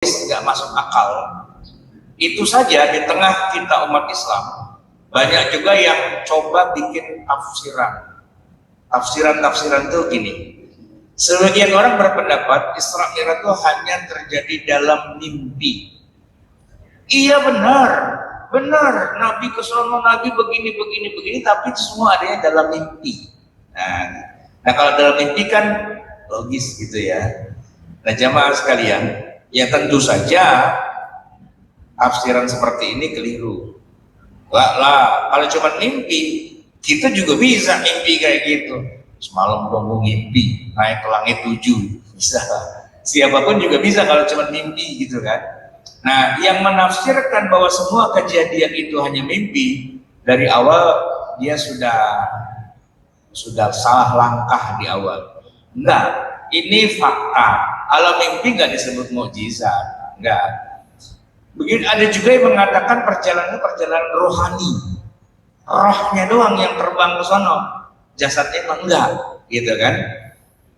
nggak masuk akal. Itu saja di tengah kita umat Islam banyak juga yang coba bikin tafsiran itu gini. Sebagian orang berpendapat Isra Mi'raj itu hanya terjadi dalam mimpi. Iya benar Nabi ke sono, Nabi begini, tapi itu semua adanya dalam mimpi. Nah kalau dalam mimpi kan logis gitu ya. Nah jamaah sekalian, ya tentu saja tafsiran seperti ini keliru. Lah kalau cuma mimpi, kita juga bisa mimpi kayak gitu. Semalam dong ngimpi naik ke langit 7, bisa. Siapapun juga bisa kalau cuma mimpi gitu kan. Nah yang menafsirkan bahwa semua kejadian itu hanya mimpi, dari awal dia sudah salah langkah di awal. Enggak, ini fakta. Alam mimpi nggak disebut mukjizat, enggak. Begitu ada juga yang mengatakan perjalanan rohani, rohnya doang yang terbang ke sono, jasadnya emang enggak, gitu kan?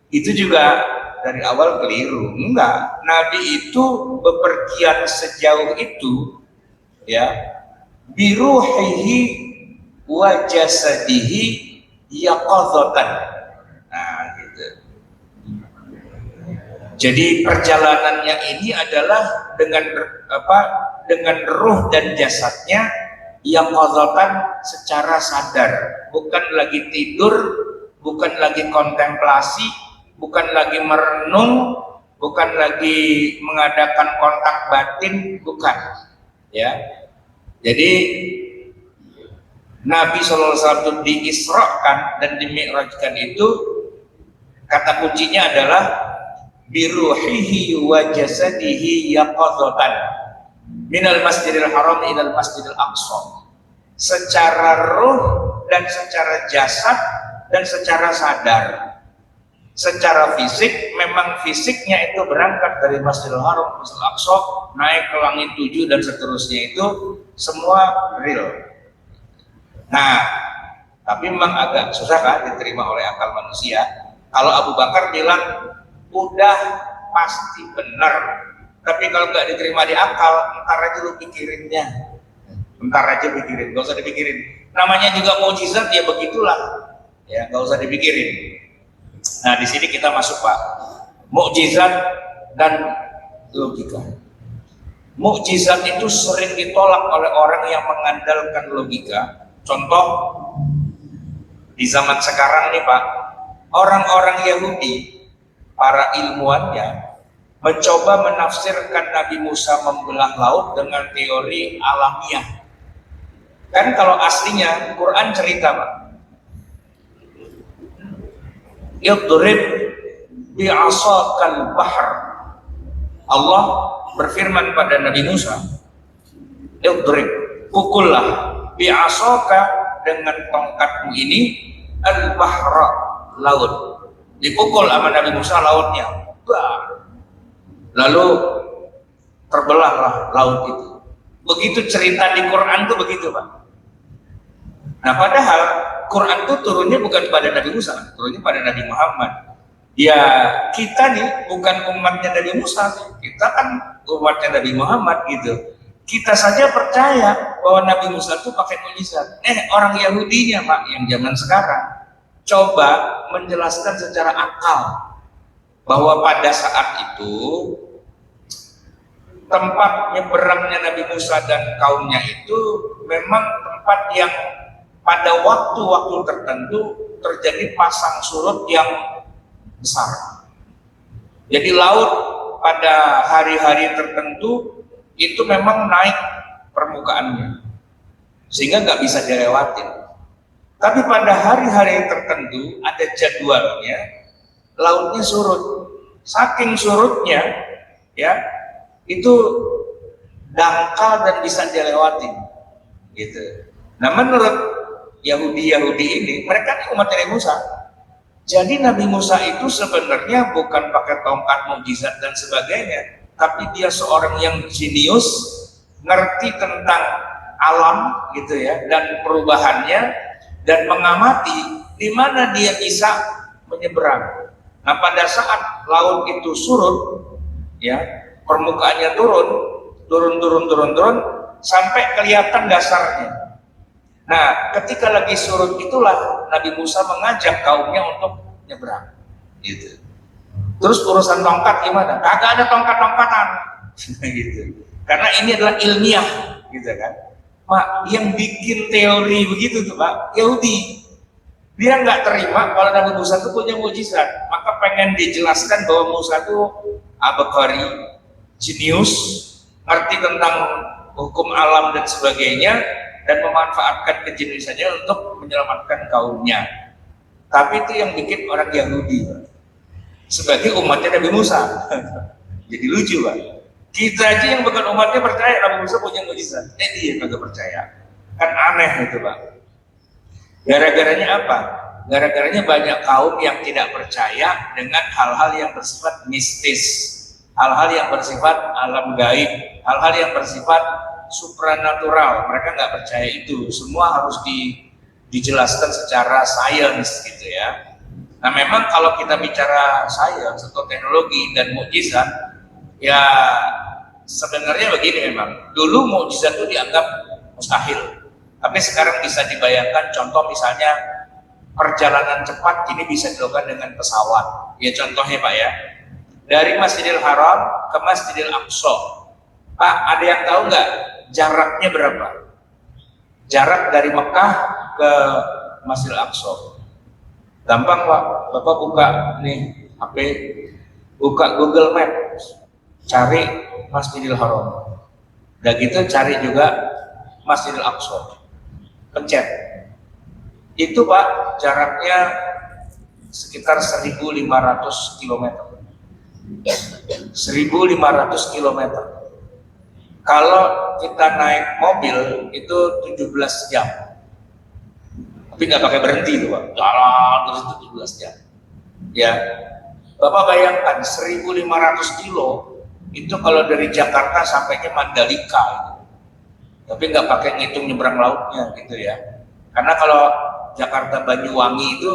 Itu juga dari awal keliru. Enggak, Nabi itu bepergian sejauh itu, ya, biruhihi wa jasadihi yaqadhatan. Nah, gitu. Jadi perjalanannya ini adalah dengan ruh dan jasadnya yang qadhatan secara sadar, bukan lagi tidur, bukan lagi kontemplasi, bukan lagi merenung, bukan lagi mengadakan kontak batin, bukan, ya. Jadi Nabi SAW diisrakan dan dimi'rajkan itu, kata kuncinya adalah biruhihi wa jasadihi yaqadhatan minal masjidil haram ilal masjidil aqsa, secara ruh dan secara jasad dan secara sadar. Secara fisik, memang fisiknya itu berangkat dari Masjidil Haram, Masjidil Aqsa, naik ke langit 7 dan seterusnya, itu semua real. Nah, tapi memang agak susah kan diterima oleh akal manusia. Kalau Abu Bakar bilang udah pasti benar, tapi kalau nggak diterima di akal, ntar aja lu pikirinnya, gak usah dipikirin. Namanya juga mukjizat, ya begitulah, ya nggak usah dipikirin. Nah di sini kita masuk Pak, mukjizat dan logika. Mukjizat itu sering ditolak oleh orang yang mengandalkan logika. Contoh di zaman sekarang nih Pak, orang-orang Yahudi, para ilmuwannya mencoba menafsirkan Nabi Musa membelah laut dengan teori alamiah. Kan kalau aslinya Quran cerita Pak, idrib bi'asakal bahr. Allah berfirman pada Nabi Musa, idrib, pukullah, bi'asaka, dengan tongkatmu ini, al-bahra, laut. Dipukul sama Nabi Musa lautnya, lalu terbelahlah laut itu. Begitu cerita di Quran tuh begitu Pak. Nah padahal Quran itu turunnya bukan pada Nabi Musa, turunnya pada Nabi Muhammad. Ya kita nih bukan umatnya Nabi Musa, kita kan umatnya Nabi Muhammad gitu. Kita saja percaya bahwa Nabi Musa itu pakai mukjizat. Orang Yahudinya Pak yang zaman sekarang coba menjelaskan secara akal bahwa pada saat itu tempat nyeberangnya Nabi Musa dan kaumnya itu memang tempat yang pada waktu-waktu tertentu terjadi pasang surut yang besar. Jadi laut pada hari-hari tertentu itu memang naik permukaannya sehingga nggak bisa dilewatin. Tapi pada hari-hari tertentu ada jadwalnya, lautnya surut. Saking surutnya, ya itu dangkal dan bisa dilewatin, gitu. Nah menurut Yahudi ini, mereka umat Nabi Musa. Jadi Nabi Musa itu sebenarnya bukan pakai tongkat mukjizat dan sebagainya, tapi dia seorang yang jenius, ngerti tentang alam gitu ya, dan perubahannya, dan mengamati di mana dia bisa menyeberang. Nah pada saat laut itu surut, ya permukaannya turun sampai kelihatan dasarnya. Nah, ketika lagi surut itulah Nabi Musa mengajak kaumnya untuk nyebrang. Gitu. Terus urusan tongkat gimana? Kagak ada tongkat-tongkatan. Gitu. Karena ini adalah ilmiah, gitu kan. Mak, yang bikin teori begitu tuh Pak, Yahudi. Dia nggak terima kalau Nabi Musa itu punya mukjizat, maka pengen dijelaskan bahwa Musa itu abakari, jenius, ngerti tentang hukum alam dan sebagainya, dan memanfaatkan kejeniusannya untuk menyelamatkan kaumnya. Tapi itu yang bikin orang Yahudi, Pak. Sebagai umatnya Nabi Musa. Jadi lucu, Pak. Kita aja yang bukan umatnya percaya Nabi Musa punya mukjizat. Dia kagak percaya. Kan aneh itu, Pak. Gara-garanya apa? Gara-garanya banyak kaum yang tidak percaya dengan hal-hal yang bersifat mistis, hal-hal yang bersifat alam gaib, hal-hal yang bersifat supranatural. Mereka nggak percaya itu. Semua harus dijelaskan secara sains gitu ya. Nah memang kalau kita bicara sains atau teknologi dan mukjizat, ya sebenarnya begini memang. Dulu mukjizat itu dianggap mustahil. Tapi sekarang bisa dibayangkan, contoh misalnya perjalanan cepat kini bisa dilakukan dengan pesawat. Ya contohnya Pak ya, dari Masjidil Haram ke Masjidil Aqsa. Pak, ada yang tahu nggak jaraknya berapa? Jarak dari Mekah ke Masjidil Aqsa. Gampang Pak, Bapak buka nih HP, buka Google Maps, cari Masjidil Haram. Dan gitu cari juga Masjidil Aqsa. Pencet. Itu Pak, jaraknya sekitar 1.500 km. 1.500 km. Kalau kita naik mobil itu 17 jam. Tapi nggak pakai berhenti tuh Pak. Jalan terus itu 17 jam. Ya. Bapak bayangkan 1.500 kilo itu kalau dari Jakarta sampainya Mandalika itu. Tapi nggak pakai ngitung nyebrang lautnya gitu ya. Karena kalau Jakarta Banyuwangi itu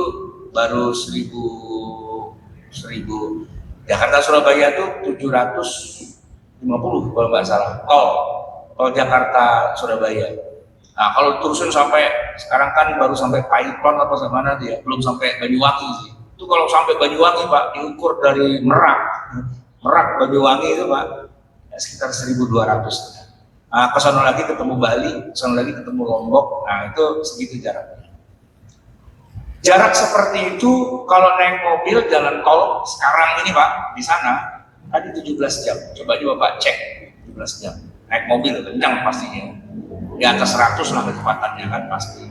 baru 1.000 Jakarta Surabaya itu 750 kalau nggak salah. Kalau Jakarta Surabaya. Nah kalau terusin sampai sekarang kan baru sampai Paiton apa mana dia, belum sampai Banyuwangi sih. Itu kalau sampai Banyuwangi Pak diukur dari Merak Banyuwangi itu Pak ya, sekitar 1.200. Nah, ke sana lagi ketemu Bali, ke sana lagi ketemu Lombok. Nah, itu segitu jaraknya. Jarak seperti itu kalau naik mobil jalan tol sekarang ini Pak, di sana tadi 17 jam. Coba Pak cek 17 jam. Naik mobil kencang pastinya. Di atas 100 lah kecepatannya kan pasti.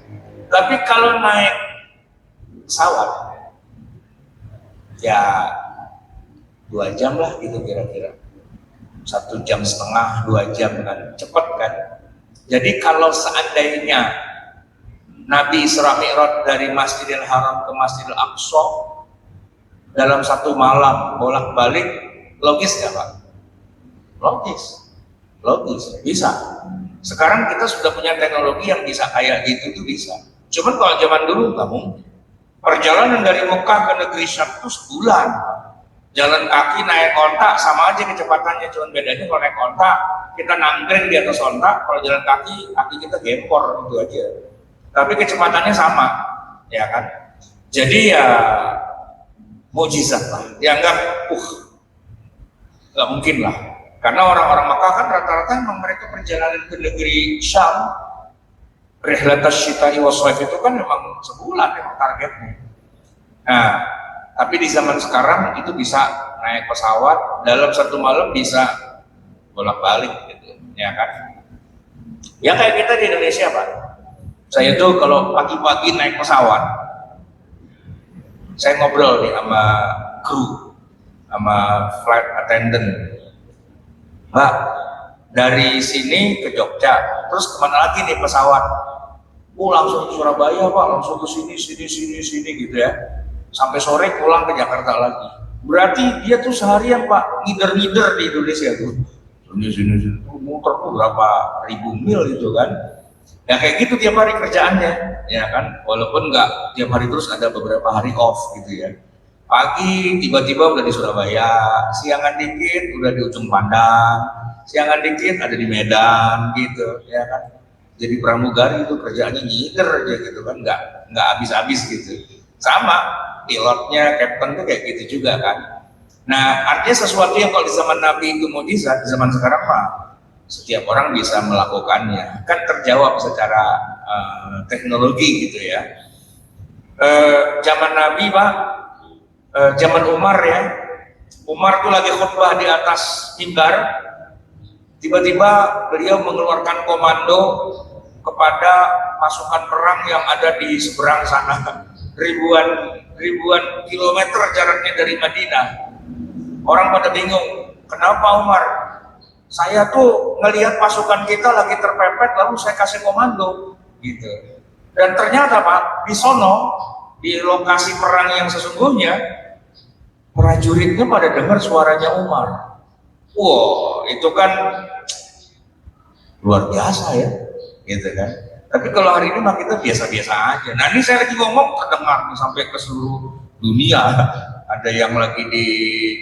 Tapi kalau naik pesawat ya 2 jam lah gitu kira-kira. 1,5 jam, 2 jam kan, cepet kan. Jadi kalau seandainya Nabi Isra Mi'raj dari Masjidil Haram ke Masjidil Aqsa dalam satu malam bolak-balik, logis nggak Pak? Logis, bisa. Sekarang kita sudah punya teknologi yang bisa kayak gitu tuh bisa. Cuman kalau zaman dulu nggak mungkin. Perjalanan dari Mekah ke negeri Syam itu sebulan. Jalan kaki naik onta sama aja kecepatannya, cuman bedanya kalau naik onta kita nangkring di atas onta, kalau jalan kaki kita gempor gitu aja. Tapi kecepatannya sama, ya kan? Jadi ya mukjizat lah, dianggap nggak mungkin lah. Karena orang-orang Makkah kan rata-rata memang mereka perjalanan ke negeri Syam, rihlatas syita'i was-shaif itu kan memang sebulan memang targetnya. Nah, tapi di zaman sekarang itu bisa naik pesawat dalam satu malam bisa bolak-balik gitu, ya kan? Ya kayak kita di Indonesia Pak. Saya tuh kalau pagi-pagi naik pesawat, saya ngobrol nih sama kru, sama flight attendant. Mbak, dari sini ke Jogja, terus kemana lagi nih pesawat? Langsung ke Surabaya Pak, langsung ke sini gitu ya. Sampai sore pulang ke Jakarta lagi. Berarti dia tuh seharian Pak ngider-ngider di Indonesia tuh. Sini muter tuh berapa ribu mil gitu kan. Ya kayak gitu tiap hari kerjaannya, ya kan. Walaupun nggak tiap hari terus ada beberapa hari off gitu ya. Pagi tiba-tiba udah di Surabaya, siangan dikit udah di ujung Pandang, siangan dikit ada di Medan gitu, ya kan. Jadi pramugari itu kerjaannya nyider aja gitu kan, nggak habis-habis gitu. Sama pilotnya, kapten tuh kayak gitu juga kan. Nah, artinya sesuatu yang kalau di zaman Nabi itu mukjizat, di zaman sekarang mah setiap orang bisa melakukannya. Kan terjawab secara teknologi gitu ya. Zaman Nabi Pak, zaman Umar ya, Umar tuh lagi khutbah di atas mimbar, tiba-tiba beliau mengeluarkan komando kepada pasukan perang yang ada di seberang sana, ribuan kilometer jaraknya dari Madinah. Orang pada bingung, kenapa Umar? Saya tuh ngelihat pasukan kita lagi terpepet, lalu saya kasih komando, gitu. Dan ternyata Pak, di sono, di lokasi perang yang sesungguhnya, prajuritnya pada dengar suaranya Umar. Wow, itu kan luar biasa ya, gitu kan. Tapi kalau hari ini mah kita biasa-biasa aja. Nah ini saya lagi ngomong terdengar sampai ke seluruh dunia. Ada yang lagi di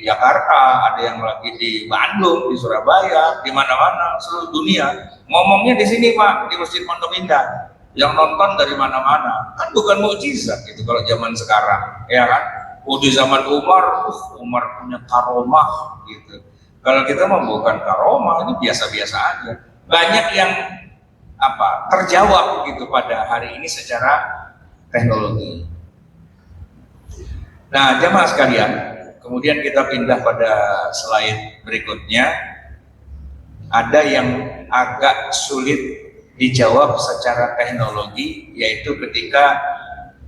Jakarta, ada yang lagi di Bandung, di Surabaya, di mana-mana, seluruh dunia. Ngomongnya di sini Pak, di Masjid Pondok Indah. Yang nonton dari mana-mana. Kan bukan mukjizat gitu kalau zaman sekarang, ya kan? Oh di zaman Umar, Umar punya karomah gitu. Kalau kita mah bukan karomah, ini biasa-biasa aja. Banyak yang terjawab gitu pada hari ini secara teknologi. Nah, jamaah sekalian, kemudian kita pindah pada slide berikutnya. Ada yang agak sulit dijawab secara teknologi, yaitu ketika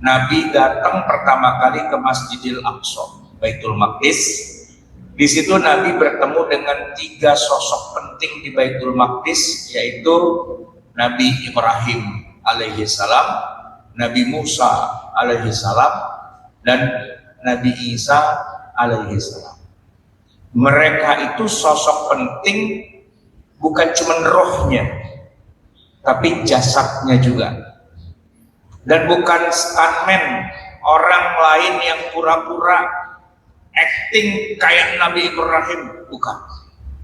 Nabi datang pertama kali ke Masjidil Aqsa, Baitul Maqdis. Di situ Nabi bertemu dengan 3 sosok penting di Baitul Maqdis, yaitu Nabi Ibrahim alaihi salam, Nabi Musa alaihi salam, dan Nabi Isa alaihi salam. Mereka itu sosok penting, bukan cuma rohnya, tapi jasadnya juga. Dan bukan stuntman, orang lain yang pura-pura acting kayak Nabi Ibrahim, bukan.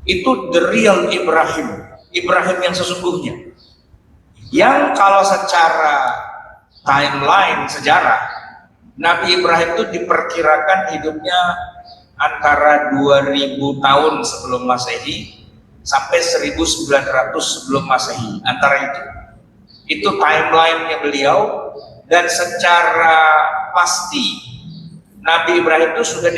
Itu the real Ibrahim, Ibrahim yang sesungguhnya. Yang kalau secara timeline sejarah, Nabi Ibrahim itu diperkirakan hidupnya antara 2000 tahun sebelum Masehi sampai 1900 sebelum Masehi, antara itu. Itu timeline-nya beliau, dan secara pasti Nabi Ibrahim itu sudah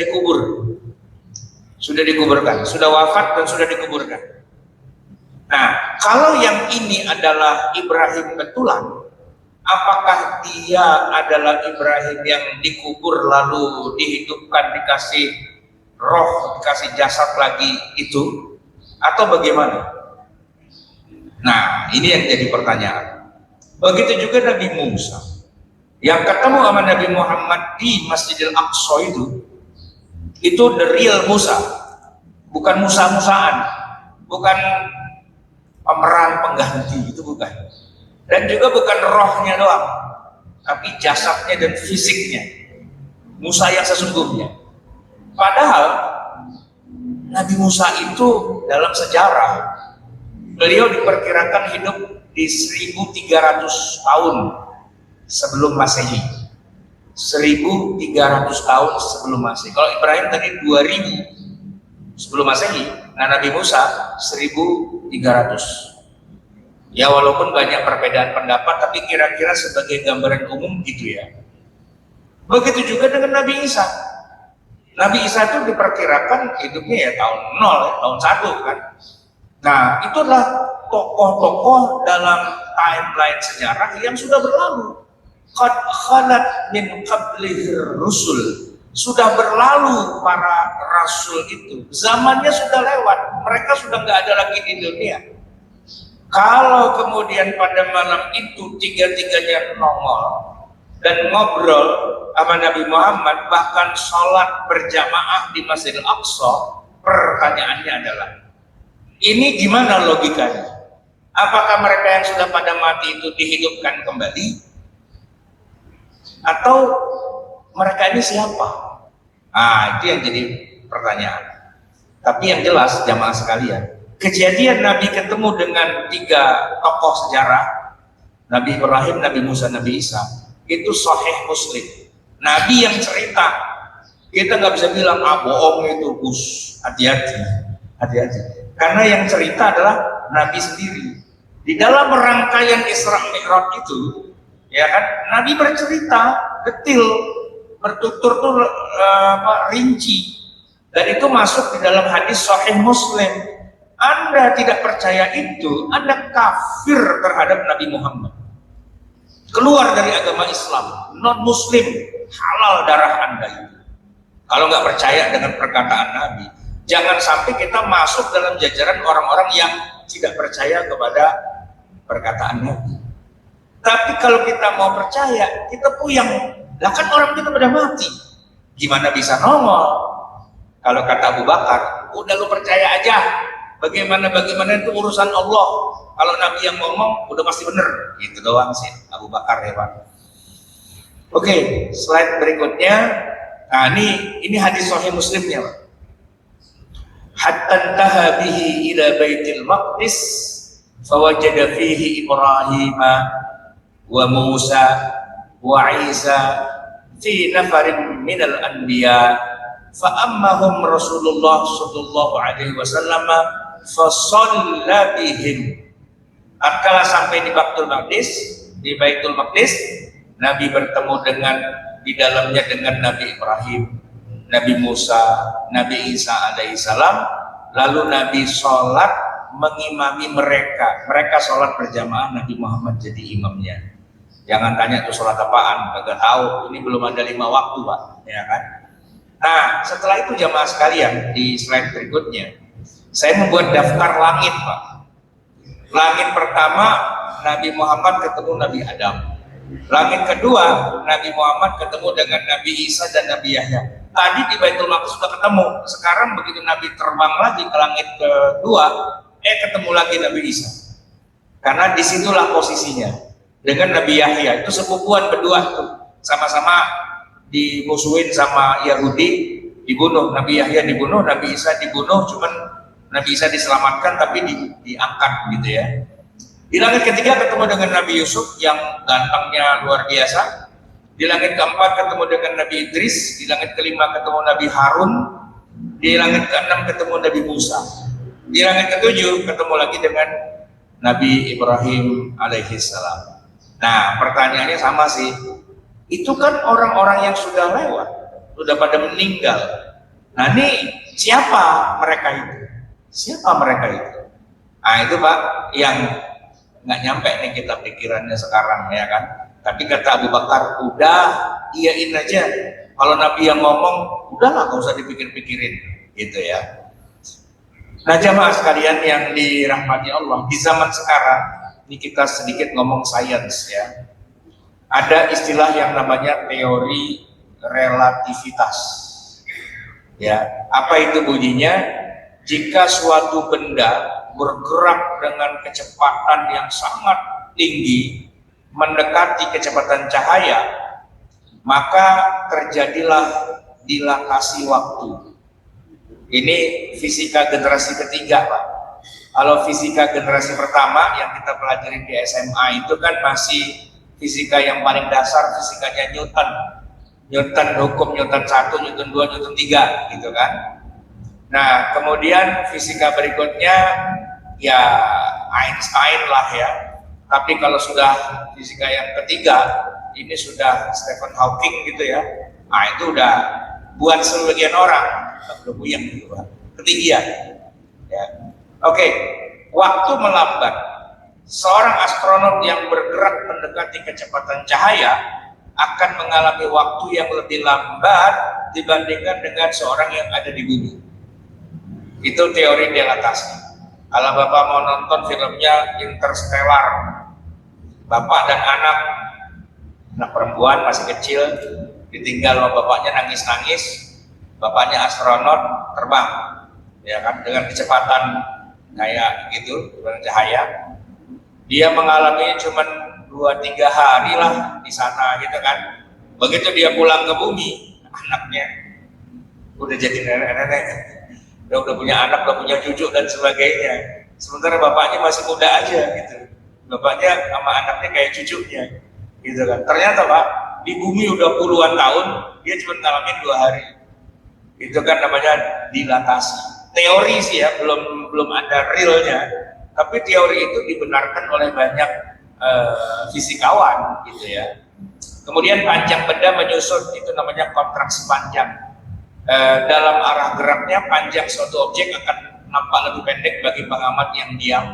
dikuburkan, sudah wafat dan sudah dikuburkan. Nah, kalau yang ini adalah Ibrahim betulan, apakah dia adalah Ibrahim yang dikubur lalu dihidupkan, dikasih roh, dikasih jasad lagi itu, atau bagaimana? Nah, ini yang jadi pertanyaan. Begitu juga Nabi Musa yang ketemu sama Nabi Muhammad di Masjidil Aqsa itu the real Musa, bukan Musa-Musaan, bukan pemeran pengganti, itu bukan. Dan juga bukan rohnya doang, tapi jasadnya dan fisiknya, Musa yang sesungguhnya. Padahal Nabi Musa itu dalam sejarah, beliau diperkirakan hidup di 1300 tahun sebelum Masehi. 1300 tahun sebelum Masehi. Kalau Ibrahim tadi 2000 sebelum Masehi, nah Nabi Musa 1300. Ya walaupun banyak perbedaan pendapat, tapi kira-kira sebagai gambaran umum gitu ya. Begitu juga dengan Nabi Isa. Nabi Isa itu diperkirakan hidupnya ya tahun 0, ya, tahun 1 kan. Nah itulah tokoh-tokoh dalam timeline sejarah yang sudah berlalu. Qad khalat min qablihir rusul. Sudah berlalu para rasul itu. Zamannya sudah lewat. Mereka sudah nggak ada lagi di dunia. Kalau kemudian pada malam itu tiga-tiganya nongol dan ngobrol sama Nabi Muhammad, bahkan sholat berjamaah di Masjidil Aqsa, pertanyaannya adalah, ini gimana logikanya? Apakah mereka yang sudah pada mati itu dihidupkan kembali? Atau mereka ini siapa? Itu yang jadi pertanyaan. Tapi yang jelas jamaah sekalian, kejadian Nabi ketemu dengan 3 tokoh sejarah, Nabi Ibrahim, Nabi Musa, Nabi Isa, itu sahih Muslim. Nabi yang cerita, kita nggak bisa bilang bohong itu Gus. Hati-hati, hati-hati. Karena yang cerita adalah Nabi sendiri. Di dalam rangkaian Isra Mi'raj itu, ya kan, Nabi bercerita detil, bertutur tuh rinci, dan itu masuk di dalam hadis sahih Muslim. Anda tidak percaya itu, Anda kafir terhadap Nabi Muhammad, keluar dari agama Islam, non Muslim, halal darah Anda itu. Kalau nggak percaya dengan perkataan Nabi, jangan sampai kita masuk dalam jajaran orang-orang yang tidak percaya kepada perkataan Nabi. Tapi kalau kita mau percaya, kita puyang. Lah kan orang kita pada mati, gimana bisa nongol? Kalau kata Abu Bakar, udah lu percaya aja. Bagaimana itu urusan Allah. Kalau Nabi yang ngomong, udah pasti bener. Gitu doang sih Abu Bakar ya Pak. Oke, slide berikutnya. Nah ini hadis sahih Muslimnya Pak. Hatta intaha bihi ila Baitul Maqdis fawajada fihi Ibrahim wa Musa wa Isa fi nafarin minal anbiya fa ammahum Rasulullah sallallahu alaihi wasallam fa shalla bihim. Tatkala sampai di Baitul Maqdis, Nabi bertemu dengan di dalamnya dengan Nabi Ibrahim, Nabi Musa, Nabi Isa alaihissalam. Lalu Nabi sholat mengimami mereka. Mereka sholat berjamaah, Nabi Muhammad jadi imamnya. Jangan tanya tuh sholat apaan, kagak tahu. Ini belum ada 5 waktu Pak, ya kan? Nah, setelah itu jamaah sekalian, di slide berikutnya, saya membuat daftar langit Pak. Langit pertama, Nabi Muhammad ketemu Nabi Adam. Langit kedua, Nabi Muhammad ketemu dengan Nabi Isa dan Nabi Yahya. Tadi di Baitul Maqdis sudah ketemu. Sekarang begitu Nabi terbang lagi ke langit kedua, ketemu lagi Nabi Isa. Karena disitulah posisinya dengan Nabi Yahya. Itu sepupuan berdua tuh, sama-sama dimusuhin sama Yahudi, dibunuh. Nabi Yahya dibunuh, Nabi Isa dibunuh. Cuman Nabi Isa diselamatkan tapi diangkat gitu ya. Di langit ketiga ketemu dengan Nabi Yusuf yang gantengnya luar biasa. Di langit keempat ketemu dengan Nabi Idris. Di langit kelima ketemu Nabi Harun. Di langit keenam ketemu Nabi Musa. Di langit ketujuh ketemu lagi dengan Nabi Ibrahim alaihissalam. Nah pertanyaannya sama sih. Itu kan orang-orang yang sudah lewat, sudah pada meninggal. Nah ini siapa mereka itu? Siapa mereka itu? Nah itu Pak yang nggak nyampe nih kita pikirannya sekarang ya kan. Tapi kata Abu Bakar, udah iyain aja. Kalau Nabi yang ngomong, udahlah gak usah dipikir-pikirin gitu ya. Nah jamaah sekalian yang dirahmati Allah, di zaman sekarang ini kita sedikit ngomong sains ya. Ada istilah yang namanya teori relativitas. Ya, apa itu bunyinya? Jika suatu benda bergerak dengan kecepatan yang sangat tinggi, mendekati kecepatan cahaya, maka terjadilah dilatasi waktu. Ini fisika generasi ketiga Pak. Kalau fisika generasi pertama yang kita pelajari di SMA itu kan masih fisika yang paling dasar, fisikanya Newton. Newton hukum Newton 1, Newton 2, Newton 3 gitu kan. Nah kemudian fisika berikutnya ya Einstein lah ya. Tapi kalau sudah fisika yang ketiga, ini sudah Stephen Hawking gitu ya. Nah itu udah buat sebagian orang belum puyeng gitu Pak. Ketinggian. Ya. Oke, waktu melambat. Seorang astronot yang bergerak mendekati kecepatan cahaya akan mengalami waktu yang lebih lambat dibandingkan dengan seorang yang ada di bumi. Itu teori dilatasi. Kalau Bapak mau nonton filmnya Interstellar, bapak dan anak perempuan masih kecil, ditinggal sama bapaknya nangis-nangis, bapaknya astronot terbang, ya kan, dengan kecepatan kayak gitu, dengan cahaya. Dia mengalami cuman 2-3 hari lah di sana gitu kan. Begitu dia pulang ke bumi, anaknya udah jadi nenek-nenek, udah punya anak, udah punya cucu dan sebagainya. Sementara bapaknya masih muda aja gitu. Bapaknya sama anaknya kayak cucunya, gitu kan. Ternyata Pak, di bumi udah puluhan tahun, dia cuma ngalamin 2 hari. Itu kan namanya dilatasi. Teori sih ya, belum ada realnya. Tapi teori itu dibenarkan oleh banyak fisikawan, gitu ya. Kemudian panjang benda menyusut, itu namanya kontraksi panjang. Dalam arah geraknya, panjang suatu objek akan nampak lebih pendek bagi pengamat yang diam.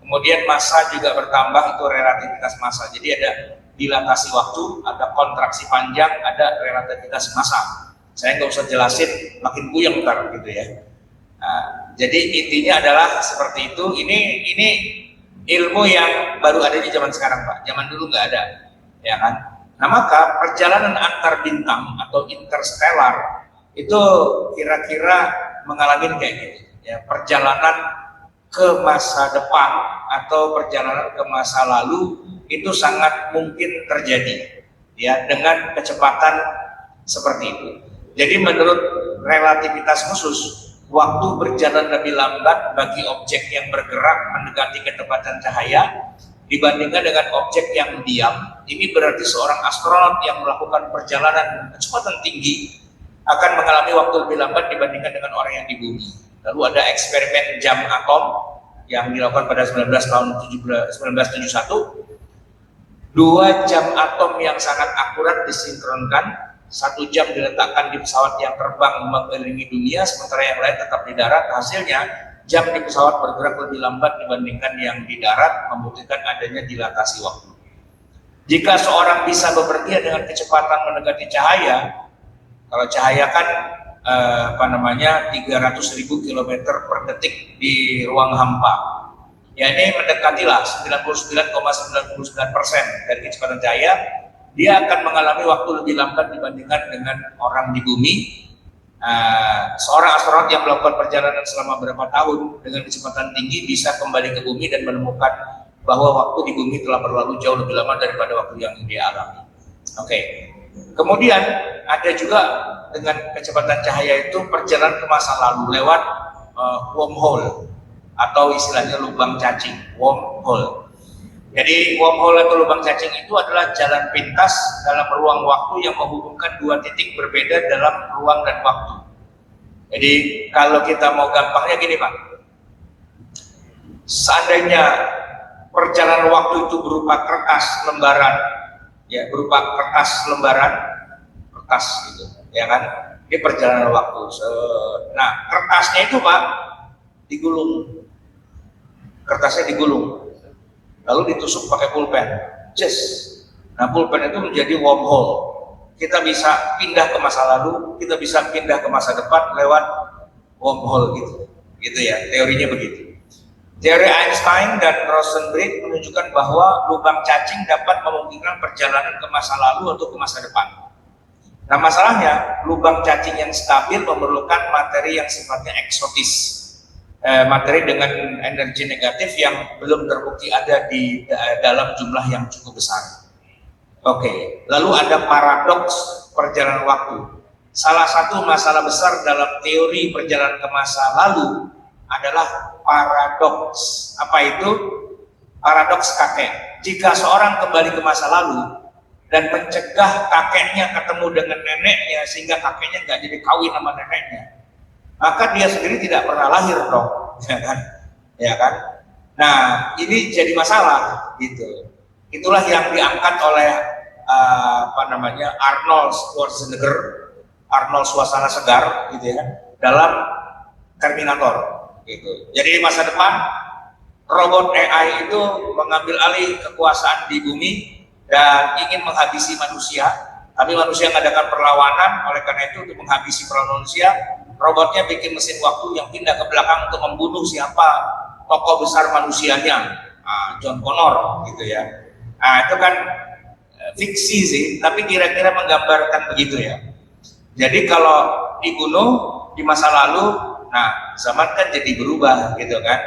Kemudian massa juga bertambah, itu relativitas massa. Jadi ada dilatasi waktu, ada kontraksi panjang, ada relativitas massa. Saya nggak usah jelasin, makin puyeng ntar gitu ya. Nah, jadi intinya adalah seperti itu. Ini ilmu yang baru ada di zaman sekarang Pak. Zaman dulu nggak ada, ya kan? Nah maka perjalanan antar bintang atau interstellar itu kira-kira mengalami kayak gitu. Ya, perjalanan ke masa depan atau perjalanan ke masa lalu itu sangat mungkin terjadi ya dengan kecepatan seperti itu. Jadi menurut relativitas khusus, waktu berjalan lebih lambat bagi objek yang bergerak mendekati kecepatan cahaya dibandingkan dengan objek yang diam. Ini berarti seorang astronot yang melakukan perjalanan kecepatan tinggi akan mengalami waktu lebih lambat dibandingkan dengan orang yang di bumi. Lalu ada eksperimen jam atom yang dilakukan pada 1971. 2 jam atom yang sangat akurat disinkronkan, 1 jam diletakkan di pesawat yang terbang mengelilingi dunia, sementara yang lain tetap di darat. Hasilnya jam di pesawat bergerak lebih lambat dibandingkan yang di darat, membuktikan adanya dilatasi waktu. Jika seorang bisa bepergian dengan kecepatan mendekati cahaya, kalau cahaya kan 300.000 km per detik di ruang hampa. Ya ini mendekatilah 99,99% dari kecepatan cahaya. Dia akan mengalami waktu lebih lambat dibandingkan dengan orang di bumi. Seorang astronot yang melakukan perjalanan selama berapa tahun dengan kecepatan tinggi bisa kembali ke bumi dan menemukan bahwa waktu di bumi telah berlalu jauh lebih lama daripada waktu yang dia alami. Oke. Kemudian ada juga dengan kecepatan cahaya itu perjalanan ke masa lalu lewat wormhole atau istilahnya lubang cacing, wormhole. Jadi wormhole atau lubang cacing itu adalah jalan pintas dalam ruang waktu yang menghubungkan 2 titik berbeda dalam ruang dan waktu. Jadi kalau kita mau gampangnya gini Pak, seandainya perjalanan waktu itu berupa kertas lembaran, ya berupa kertas gitu, ya kan? Ini perjalanan waktu. Nah kertasnya itu Pak digulung, kertasnya digulung, lalu ditusuk pakai pulpen, Nah pulpen itu menjadi wormhole. Kita bisa pindah ke masa lalu, kita bisa pindah ke masa depan lewat wormhole gitu ya. Teorinya begitu. Teori Einstein dan Rosenberg menunjukkan bahwa lubang cacing dapat memungkinkan perjalanan ke masa lalu atau ke masa depan. Nah masalahnya, lubang cacing yang stabil memerlukan materi yang sifatnya eksotis, materi dengan energi negatif yang belum terbukti ada di dalam jumlah yang cukup besar. Oke, lalu ada paradoks perjalanan waktu. Salah satu masalah besar dalam teori perjalanan ke masa lalu adalah paradoks. Apa itu? Paradoks kakek. Jika seorang kembali ke masa lalu dan mencegah kakeknya ketemu dengan neneknya sehingga kakeknya nggak jadi kawin sama neneknya, maka dia sendiri tidak pernah lahir dong, ya kan? Nah ini jadi masalah gitu. Itulah yang diangkat oleh Arnold Schwarzenegger, Arnold suasana segar gitu ya, dalam Terminator. Gitu. Jadi di masa depan robot AI itu mengambil alih kekuasaan di bumi dan ingin menghabisi manusia, tapi manusia mengadakan perlawanan. Oleh karena itu untuk menghabisi manusia, robotnya bikin mesin waktu yang pindah ke belakang untuk membunuh siapa tokoh besar manusianya, John Connor gitu ya. Nah itu kan fiksi sih, tapi kira-kira menggambarkan begitu ya. Jadi kalau dibunuh di masa lalu, nah zaman kan jadi berubah gitu kan.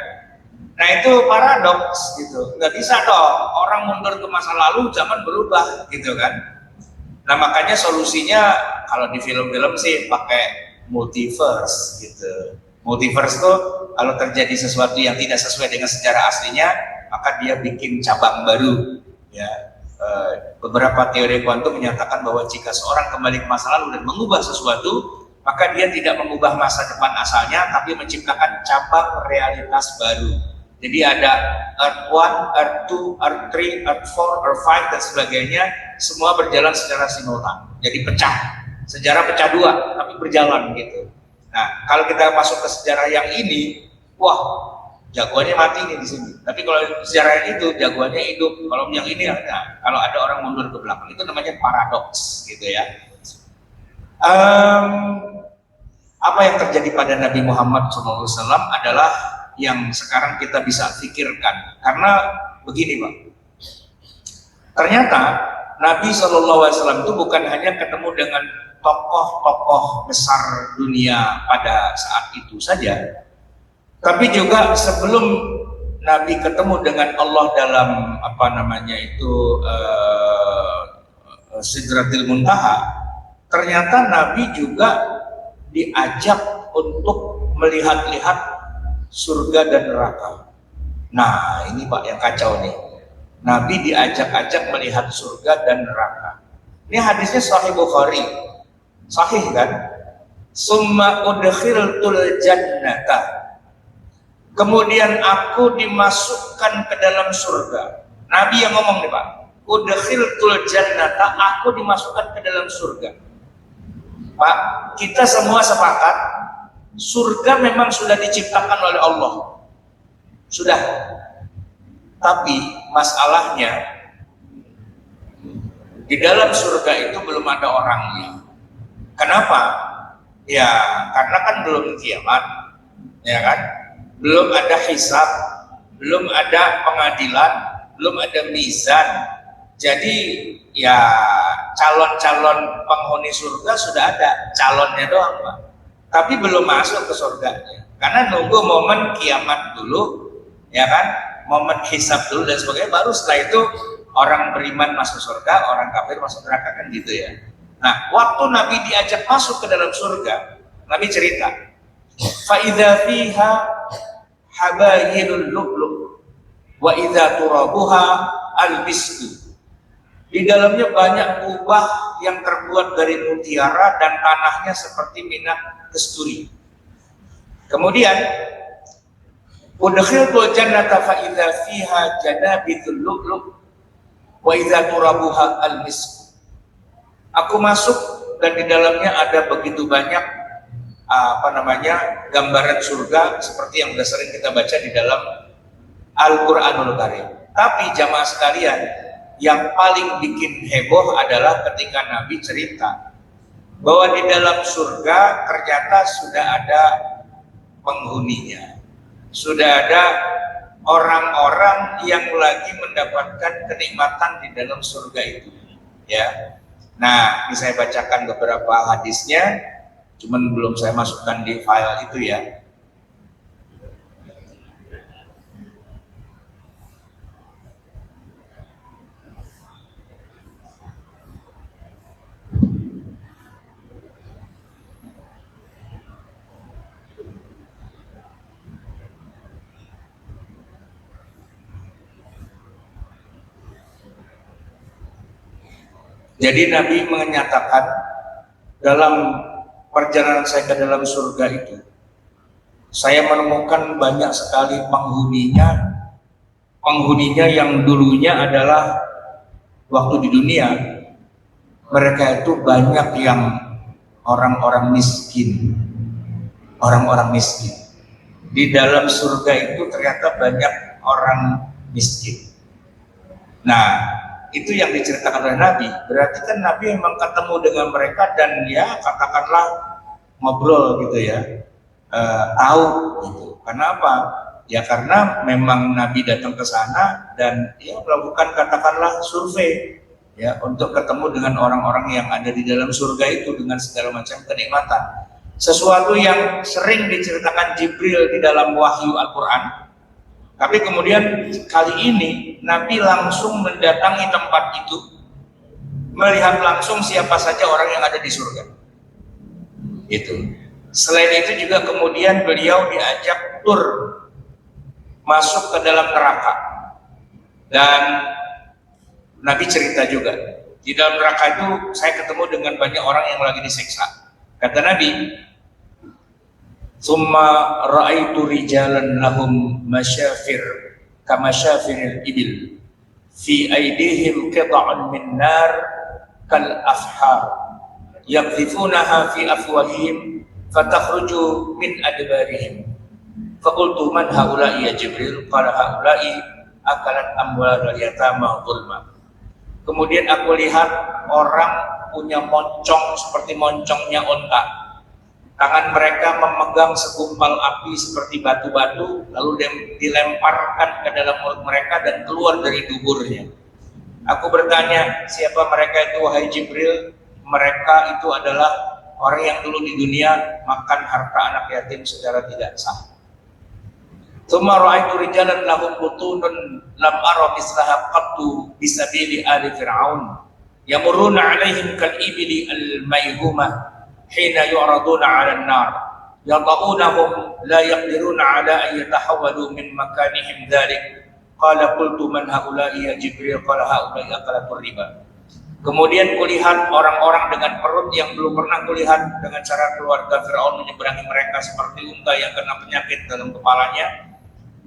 Nah itu paradoks gitu, nggak bisa dong orang mundur ke masa lalu zaman berubah gitu kan. Nah makanya solusinya kalau di film-film sih pakai multiverse gitu. Multiverse tuh kalau terjadi sesuatu yang tidak sesuai dengan sejarah aslinya, maka dia bikin cabang baru. Ya, beberapa teori kuantum menyatakan bahwa jika seorang kembali ke masa lalu dan mengubah sesuatu, maka dia tidak mengubah masa depan asalnya, tapi menciptakan cabang realitas baru. Jadi ada Earth 1, Earth 2, Earth 3, Earth 4, Earth 5 dan sebagainya, semua berjalan secara simultan. Jadi pecah, sejarah pecah dua, tapi berjalan gitu. Nah, kalau kita masuk ke sejarah yang ini, wah, jagoannya mati nih di sini. Tapi kalau sejarah yang itu, jagoannya hidup. Kalau yang ini, nah, kalau ada orang mundur ke belakang, itu namanya paradoks, gitu ya. Apa yang terjadi pada Nabi Muhammad SAW adalah yang sekarang kita bisa pikirkan. Karena begini, Pak. Ternyata Nabi SAW itu bukan hanya ketemu dengan tokoh-tokoh besar dunia pada saat itu saja, tapi juga sebelum Nabi ketemu dengan Allah dalam Sidratil Muntaha, ternyata Nabi juga diajak untuk melihat-lihat surga dan neraka. Nah, ini Pak yang kacau nih. Nabi diajak-ajak melihat surga dan neraka. Ini hadisnya Sahih Bukhari. Sahih kan? Summa udkhiltul jannata. Kemudian aku dimasukkan ke dalam surga. Nabi yang ngomong nih Pak. Udkhiltul jannata, aku dimasukkan ke dalam surga. Pak, kita semua sepakat surga memang sudah diciptakan oleh Allah. Sudah. Tapi masalahnya di dalam surga itu belum ada orangnya. Kenapa? Ya, karena kan belum kiamat, ya kan? Belum ada hisab, belum ada pengadilan, belum ada mizan. Jadi ya calon-calon penghuni surga sudah ada, calonnya doang, Pak. Tapi belum masuk ke surganya. Karena nunggu momen kiamat dulu, ya kan? Momen hisab dulu dan sebagainya, baru setelah itu orang beriman masuk surga, orang kafir masuk neraka, kan gitu ya. Nah, waktu Nabi diajak masuk ke dalam surga, Nabi cerita, فَإِذَا فِيهَا حَبَائِلُ اللُّؤْلُؤِ وَإِذَا تُرَابُهَا الْمِسْكُ. Di dalamnya banyak kubah yang terbuat dari mutiara dan tanahnya seperti minyak kasturi. Kemudian udkhiltul jannata fa idza fiha janabithul lu'lu' wa idza turabuha al-misk. Aku masuk dan di dalamnya ada begitu banyak gambaran surga seperti yang sudah sering kita baca di dalam Al-Qur'anul Karim. Tapi jamaah sekalian, yang paling bikin heboh adalah ketika Nabi cerita bahwa di dalam surga ternyata sudah ada penghuninya. Sudah ada orang-orang yang lagi mendapatkan kenikmatan di dalam surga itu, ya. Nah, ini saya bacakan beberapa hadisnya, cuman belum saya masukkan di file itu ya. Jadi Nabi menyatakan dalam perjalanan saya ke dalam surga itu, saya menemukan banyak sekali penghuninya yang dulunya adalah waktu di dunia, mereka itu banyak yang orang-orang miskin. Di dalam surga itu ternyata banyak orang miskin. Nah, itu yang diceritakan oleh Nabi. Berarti kan Nabi memang ketemu dengan mereka dan ya katakanlah ngobrol gitu ya, tahu gitu. Kenapa? Ya karena memang Nabi datang ke sana dan ya melakukan katakanlah survei ya untuk ketemu dengan orang-orang yang ada di dalam surga itu dengan segala macam kenikmatan. Sesuatu yang sering diceritakan Jibril di dalam wahyu Al-Quran. Tapi kemudian kali ini Nabi langsung mendatangi tempat itu, melihat langsung siapa saja orang yang ada di surga. Itu. Selain itu juga kemudian beliau diajak tur masuk ke dalam neraka. Dan Nabi cerita juga, di dalam neraka itu saya ketemu dengan banyak orang yang lagi disiksa. Kata Nabi, "Tsumma ra'aitu rijalan lahum masyafir kama syafiril ibil fi aydihim qita'un min nar kal afhar yaqdhifunaha fi afwahihim fatakhruju min adbarihim. Faqultu man haula'i ya Jibril? Qala haula'i akalat amwalal yatama dzulma." Kemudian aku lihat orang punya moncong seperti moncongnya onta. Tangan mereka memegang segumpal api seperti batu-batu, lalu dilemparkan ke dalam mulut mereka dan keluar dari duburnya. Aku bertanya, siapa mereka itu wahai Jibril? Mereka itu adalah orang yang dulu di dunia makan harta anak yatim secara tidak sah. Tsumma ra'aitu rijalan lahum butunun lam ara mislaha qattu bisabili ali fir'aun yamurruna 'alaihim kal ibli al mayhumah hina yu'raduna 'ala an-nar yad'unahum la yaqdiruna 'ala an yatahawwalu min makanihim dhalik. Qala qultu man haula'i ya Jibril? Qala haula'i akalatur riba. Kemudian kulihat orang-orang dengan perut yang belum pernah kulihat, dengan cara keluarga Firaun menyeberangi mereka seperti unta yang kena penyakit dalam kepalanya.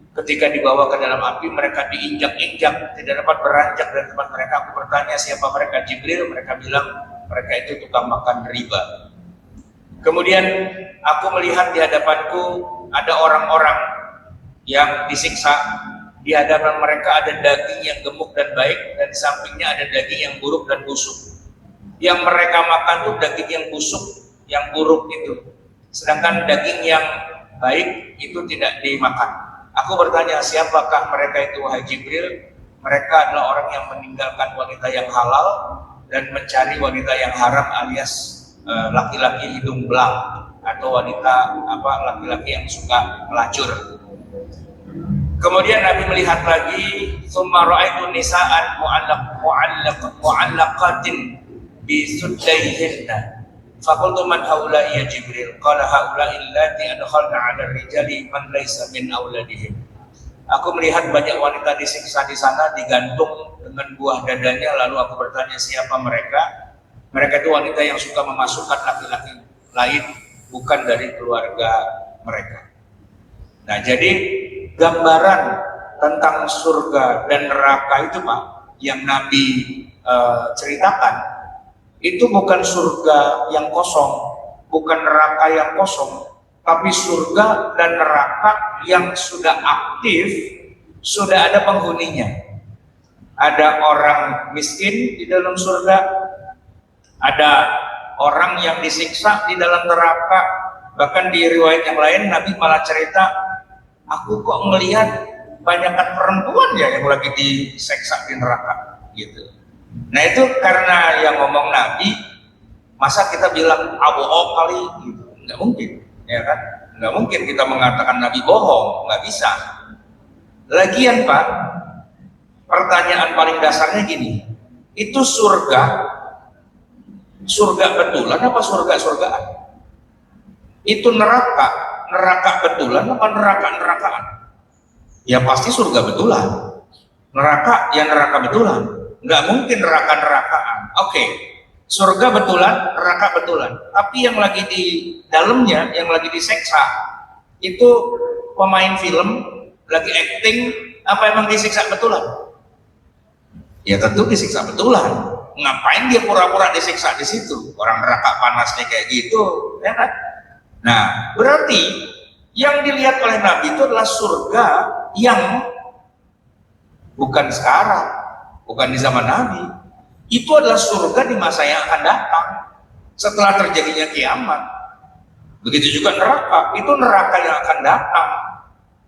Ketika dibawa ke dalam api, mereka diinjak-injak, tidak dapat beranjak dari tempat mereka. Aku bertanya, siapa mereka? Jibril. Mereka bilang, mereka itu tukang makan riba. Kemudian aku melihat di hadapanku ada orang-orang yang disiksa. Di hadapan mereka ada daging yang gemuk dan baik, dan di sampingnya ada daging yang buruk dan busuk. Yang mereka makan itu daging yang busuk, yang buruk itu. Sedangkan daging yang baik itu tidak dimakan. Aku bertanya, siapakah mereka itu wahai Jibril? Mereka adalah orang yang meninggalkan wanita yang halal dan mencari wanita yang haram, alias laki-laki hidung belang atau wanita laki-laki yang suka melacur. Kemudian Nabi melihat lagi, "Tsumma ra'aitu nisa'an mu'allaqatin bi suddaihinna. Faqultu man haula'i ya Jibril? Qala haula'i allati adkhalna 'ala rijali man laysa min auladihim." Aku melihat banyak wanita disiksa di sana, digantung dengan buah dadanya. Lalu aku bertanya, siapa mereka? Mereka itu wanita yang suka memasukkan laki-laki lain bukan dari keluarga mereka. Nah, jadi gambaran tentang surga dan neraka itu Pak, yang Nabi ceritakan, itu bukan surga yang kosong, bukan neraka yang kosong, tapi surga dan neraka yang sudah aktif, sudah ada penghuninya. Ada orang miskin di dalam surga, ada orang yang disiksa di dalam neraka. Bahkan di riwayat yang lain Nabi malah cerita, aku kok melihat banyakkan perempuan ya yang lagi disiksa di neraka gitu. Nah itu karena yang ngomong Nabi, masa kita bilang bohong kali gitu? Nggak mungkin, ya kan? Nggak mungkin kita mengatakan Nabi bohong, nggak bisa. Lagian Pak, pertanyaan paling dasarnya gini, itu surga betulan apa surga-surgaan? Itu neraka betulan apa neraka-nerakaan? Ya pasti surga betulan. Neraka ya neraka betulan. Nggak mungkin neraka-nerakaan. Oke, surga betulan, neraka betulan. Tapi yang lagi di dalamnya, yang lagi diseksa, itu pemain film lagi acting apa emang disiksa betulan? Ya tentu disiksa betulan. Ngapain dia pura-pura disiksa di situ? Orang neraka panasnya kayak gitu, ya kan? Nah, berarti yang dilihat oleh Nabi itu adalah surga yang bukan sekarang, bukan di zaman Nabi. Itu adalah surga di masa yang akan datang setelah terjadinya kiamat. Begitu juga neraka, itu neraka yang akan datang.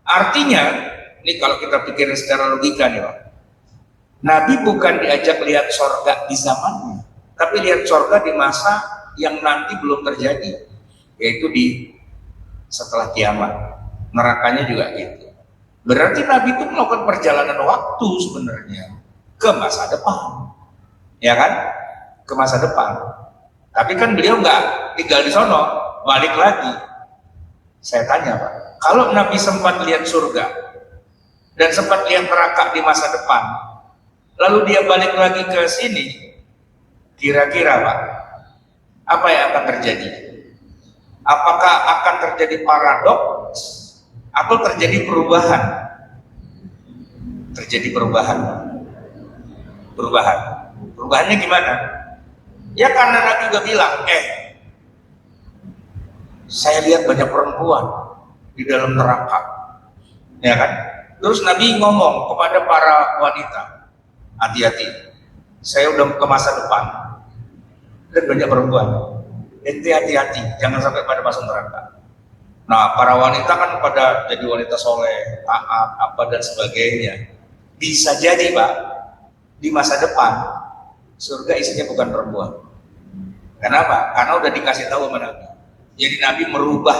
Artinya, ini kalau kita pikirin secara logika nih Pak, Nabi bukan diajak lihat surga di zamannya, tapi lihat surga di masa yang nanti belum terjadi, yaitu di setelah kiamat. Nerakanya juga gitu. Berarti Nabi itu melakukan perjalanan waktu sebenarnya ke masa depan, ya kan? Ke masa depan. Tapi kan beliau nggak tinggal di sono, balik lagi. Saya tanya Pak, kalau Nabi sempat lihat surga dan sempat lihat neraka di masa depan, lalu dia balik lagi ke sini, kira-kira Pak, apa yang akan terjadi? Apakah akan terjadi paradoks atau terjadi perubahan? Terjadi perubahan. Perubahannya gimana? Ya karena Nabi juga bilang, saya lihat banyak perempuan di dalam neraka, ya kan? Terus Nabi ngomong kepada para wanita, hati-hati, saya udah ke masa depan dan banyak perempuan, hati-hati, jangan sampai pada masuk neraka. Nah, para wanita kan pada jadi wanita soleh, taat, apa dan sebagainya. Bisa jadi Pak, di masa depan surga isinya bukan perempuan. Kenapa? Karena udah dikasih tahu sama Nabi. Jadi Nabi merubah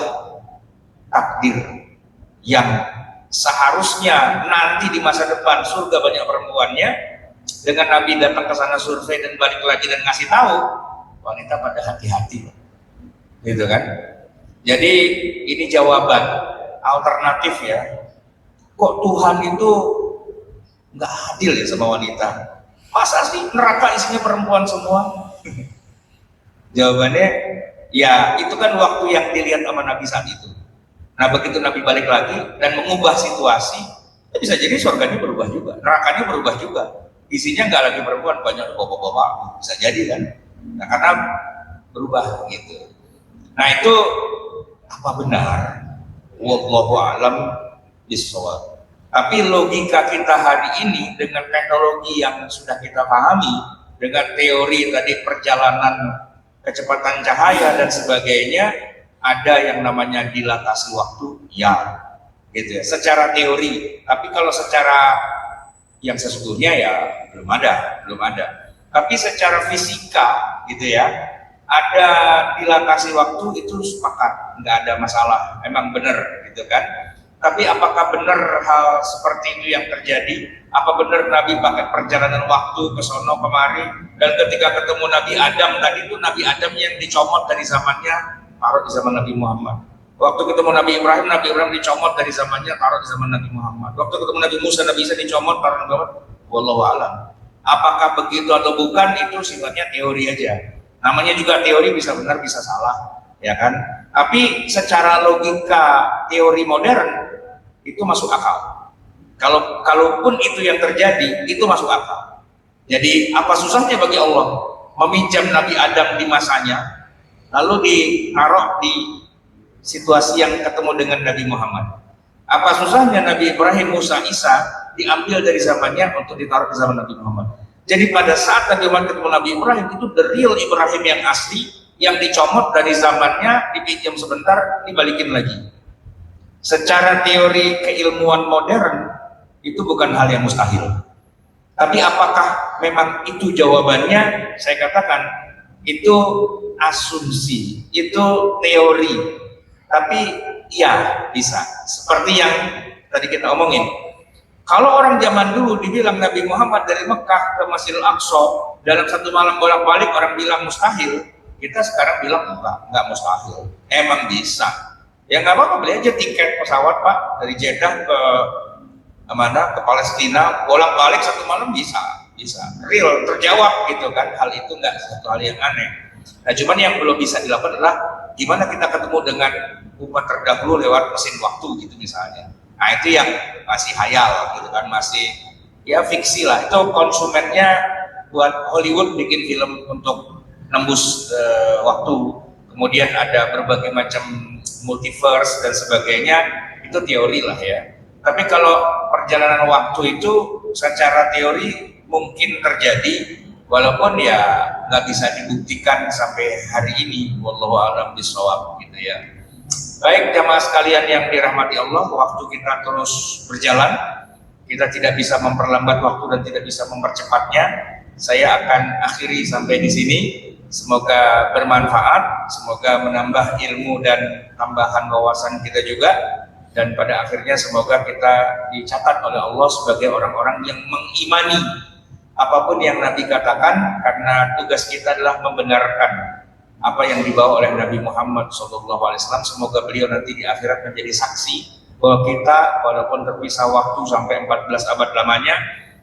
takdir yang seharusnya nanti di masa depan surga banyak perempuannya, dengan Nabi datang ke sana survei dan balik lagi dan ngasih tahu, wanita pada hati-hati, gitu kan? Jadi ini jawaban alternatif ya. Kok Tuhan itu nggak adil ya sama wanita? Masa sih neraka isinya perempuan semua? Jawabannya, ya itu kan waktu yang dilihat sama Nabi saat itu. Nah begitu Nabi balik lagi dan mengubah situasi, ya bisa jadi surganya berubah juga, nerakanya berubah juga. Isinya nggak lagi perempuan, banyak bapak-bapak, bisa jadi kan? Nah karena berubah gitu. Nah itu apa benar? Wallahu a'lam bishawab. Tapi logika kita hari ini dengan teknologi yang sudah kita pahami, dengan teori tadi perjalanan kecepatan cahaya dan sebagainya, ada yang namanya dilatasi waktu, ya, gitu ya, secara teori. Tapi kalau secara yang sesungguhnya ya belum ada. Tapi secara fisika, gitu ya, ada dilatasi waktu itu sepakat, nggak ada masalah, emang benar, gitu kan. Tapi apakah benar hal seperti itu yang terjadi? Apa benar Nabi pakai perjalanan waktu ke sono kemari, dan ketika ketemu Nabi Adam tadi itu Nabi Adam yang dicomot dari zamannya taruh di zaman Nabi Muhammad. Waktu ketemu Nabi Ibrahim dicomot dari zamannya taruh di zaman Nabi Muhammad. Waktu ketemu Nabi Musa, Nabi Isa dicomot taruh di zaman. Wallahu a'lam. Apakah begitu atau bukan itu sifatnya teori aja. Namanya juga teori, bisa benar bisa salah, ya kan? Tapi secara logika teori modern itu masuk akal. Kalaupun itu yang terjadi, itu masuk akal. Jadi apa susahnya bagi Allah meminjam Nabi Adam di masanya, lalu ditaruh di situasi yang ketemu dengan Nabi Muhammad. Apa susahnya Nabi Ibrahim, Musa, Isa diambil dari zamannya untuk ditaruh di zaman Nabi Muhammad. Jadi pada saat Nabi Muhammad ketemu Nabi Ibrahim, itu the real Ibrahim yang asli, yang dicomot dari zamannya, dipinjam sebentar, dibalikin lagi. Secara teori keilmuan modern, itu bukan hal yang mustahil. Tapi apakah memang itu jawabannya? Saya katakan, itu asumsi, itu teori. Tapi ya bisa. Seperti yang tadi kita omongin. Kalau orang zaman dulu dibilang Nabi Muhammad dari Mekah ke Masjidil Aqsa dalam satu malam bolak-balik, orang bilang mustahil. Kita sekarang bilang enggak mustahil. Emang bisa. Ya nggak apa-apa, beli aja tiket pesawat Pak dari Jeddah ke mana, ke Palestina, bolak-balik satu malam bisa real, terjawab gitu kan. Hal itu nggak satu hal yang aneh. Nah cuman yang belum bisa dilakukan adalah gimana kita ketemu dengan umat terdahulu lewat mesin waktu gitu misalnya. Nah itu yang masih hayal gitu kan, masih ya fiksi lah. Itu konsumennya buat Hollywood bikin film untuk nembus waktu, kemudian ada berbagai macam multiverse dan sebagainya, itu teori lah ya. Tapi kalau perjalanan waktu itu secara teori mungkin terjadi, walaupun ya nggak bisa dibuktikan sampai hari ini. Wallahu a'lam bishawab, gitu ya. Baik jamaah sekalian yang dirahmati Allah, waktu kita terus berjalan, kita tidak bisa memperlambat waktu dan tidak bisa mempercepatnya. Saya akan akhiri sampai di sini. Semoga bermanfaat, semoga menambah ilmu dan tambahan wawasan kita juga, dan pada akhirnya semoga kita dicatat oleh Allah sebagai orang-orang yang mengimani apapun yang Nabi katakan, karena tugas kita adalah membenarkan, apa yang dibawa oleh Nabi Muhammad SAW. Semoga beliau nanti di akhirat menjadi saksi bahwa kita walaupun terpisah waktu sampai 14 abad lamanya,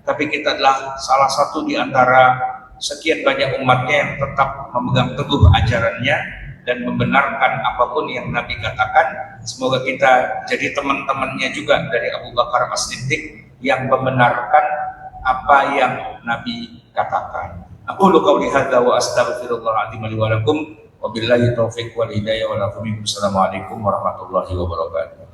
tapi kita adalah salah satu di antara sekian banyak umatnya yang tetap memegang teguh ajarannya dan membenarkan apapun yang Nabi katakan. Semoga kita jadi teman-temannya juga dari Abu Bakar As-Siddiq yang membenarkan apa yang Nabi katakan. Aku qauli hadza wa astaghfirullahaladzim li wa lakum, wabillahi taufiq wal hidayah wal afu minkum. Assalamualaikum warahmatullahi wabarakatuh.